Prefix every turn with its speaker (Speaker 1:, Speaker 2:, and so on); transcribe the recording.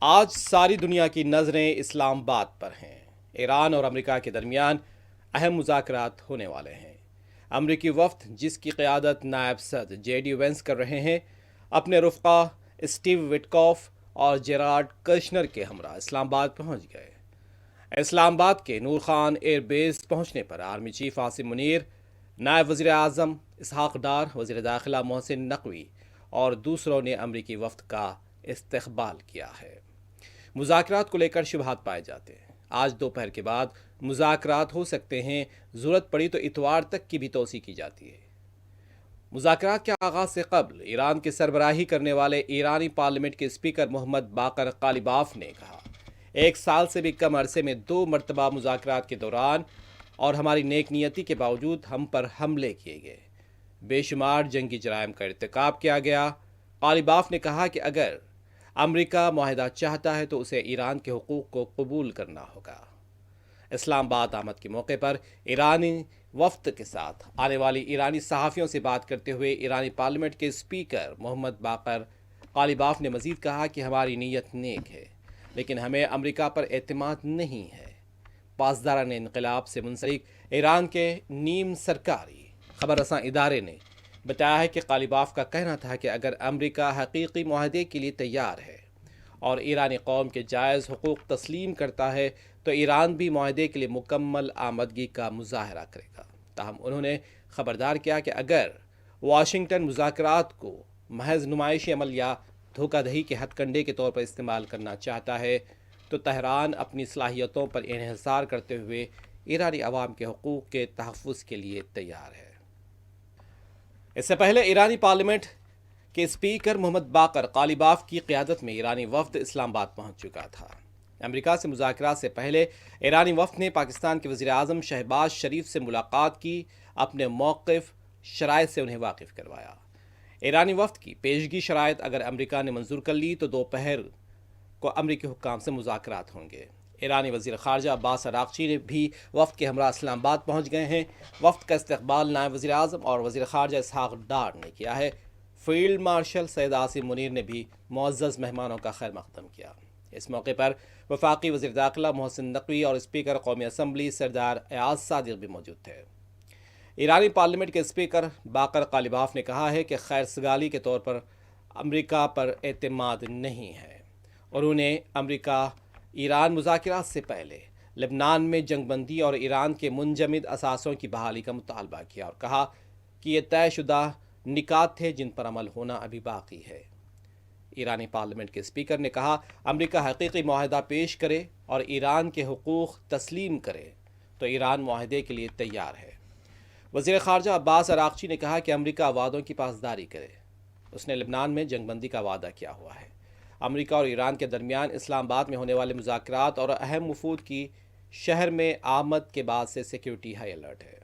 Speaker 1: آج ساری دنیا کی نظریں اسلام آباد پر ہیں۔ ایران اور امریکہ کے درمیان اہم مذاکرات ہونے والے ہیں۔ امریکی وفد جس کی قیادت نائب صدر جے ڈی وینس کر رہے ہیں، اپنے رفقا اسٹیو وٹکوف اور جیرارڈ کشنر کے ہمراہ اسلام آباد پہنچ گئے۔ اسلام آباد کے نور خان ایئر بیس پہنچنے پر آرمی چیف عاصم منیر، نائب وزیر اعظم اسحاق ڈار، وزیر داخلہ محسن نقوی اور دوسروں نے امریکی وفد کا استقبال کیا ہے۔ مذاکرات کو لے کر شبہات پائے جاتے ہیں۔ آج دوپہر کے بعد مذاکرات ہو سکتے ہیں، ضرورت پڑی تو اتوار تک کی بھی توسیع کی جاتی ہے۔ مذاکرات کے آغاز سے قبل ایران کی سربراہی کرنے والے ایرانی پارلیمنٹ کے اسپیکر محمد باقر قالیباف نے کہا، 1 سال سے بھی کم عرصے میں 2 مرتبہ مذاکرات کے دوران اور ہماری نیک نیتی کے باوجود ہم پر حملے کیے گئے، بے شمار جنگی جرائم کا ارتکاب کیا گیا۔ قالیباف نے کہا کہ اگر امریکہ معاہدہ چاہتا ہے تو اسے ایران کے حقوق کو قبول کرنا ہوگا۔ اسلام آباد آمد کے موقع پر ایرانی وفد کے ساتھ آنے والی ایرانی صحافیوں سے بات کرتے ہوئے ایرانی پارلیمنٹ کے اسپیکر محمد باقر قالیباف نے مزید کہا کہ ہماری نیت نیک ہے، لیکن ہمیں امریکہ پر اعتماد نہیں ہے۔ پاسداران انقلاب سے منسلک ایران کے نیم سرکاری خبر رساں ادارے نے بتایا ہے کہ قالیباف کا کہنا تھا کہ اگر امریکہ حقیقی معاہدے کے لیے تیار ہے اور ایرانی قوم کے جائز حقوق تسلیم کرتا ہے تو ایران بھی معاہدے کے لیے مکمل آمادگی کا مظاہرہ کرے گا۔ تاہم انہوں نے خبردار کیا کہ اگر واشنگٹن مذاکرات کو محض نمائشی عمل یا دھوکہ دہی کے ہتھ کنڈے کے طور پر استعمال کرنا چاہتا ہے تو تہران اپنی صلاحیتوں پر انحصار کرتے ہوئے ایرانی عوام کے حقوق کے تحفظ کے لیے تیار ہے۔ اس سے پہلے ایرانی پارلیمنٹ کے اسپیکر محمد باقر قالیباف کی قیادت میں ایرانی وفد اسلام آباد پہنچ چکا تھا۔ امریکہ سے مذاکرات سے پہلے ایرانی وفد نے پاکستان کے وزیر اعظم شہباز شریف سے ملاقات کی، اپنے موقف شرائط سے انہیں واقف کروایا۔ ایرانی وفد کی پیشگی شرائط اگر امریکہ نے منظور کر لی تو دوپہر کو امریکی حکام سے مذاکرات ہوں گے۔ ایرانی وزیر خارجہ عباس عراقچی نے بھی وفد کے ہمراہ اسلام آباد پہنچ گئے ہیں۔ وفد کا استقبال نائب وزیر اعظم اور وزیر خارجہ اسحاق ڈار نے کیا ہے۔ فیلڈ مارشل سید عاصم منیر نے بھی معزز مہمانوں کا خیر مقدم کیا۔ اس موقع پر وفاقی وزیر داخلہ محسن نقوی اور اسپیکر قومی اسمبلی سردار ایاز صادق بھی موجود تھے۔ ایرانی پارلیمنٹ کے اسپیکر باقر قالیباف نے کہا ہے کہ خیر سگالی کے طور پر امریکہ پر اعتماد نہیں ہے۔ انہوں نے امریکہ ایران مذاکرات سے پہلے لبنان میں جنگ بندی اور ایران کے منجمد اثاثوں کی بحالی کا مطالبہ کیا اور کہا کہ یہ طے شدہ نکات تھے جن پر عمل ہونا ابھی باقی ہے۔ ایرانی پارلیمنٹ کے اسپیکر نے کہا، امریکہ حقیقی معاہدہ پیش کرے اور ایران کے حقوق تسلیم کرے تو ایران معاہدے کے لیے تیار ہے۔ وزیر خارجہ عباس عراقچی نے کہا کہ امریکہ وعدوں کی پاسداری کرے۔ اس نے لبنان میں جنگ بندی کا وعدہ کیا ہوا ہے۔ امریکہ اور ایران کے درمیان اسلام آباد میں ہونے والے مذاکرات اور اہم وفود کی شہر میں آمد کے بعد سے سیکیورٹی ہائی الرٹ ہے۔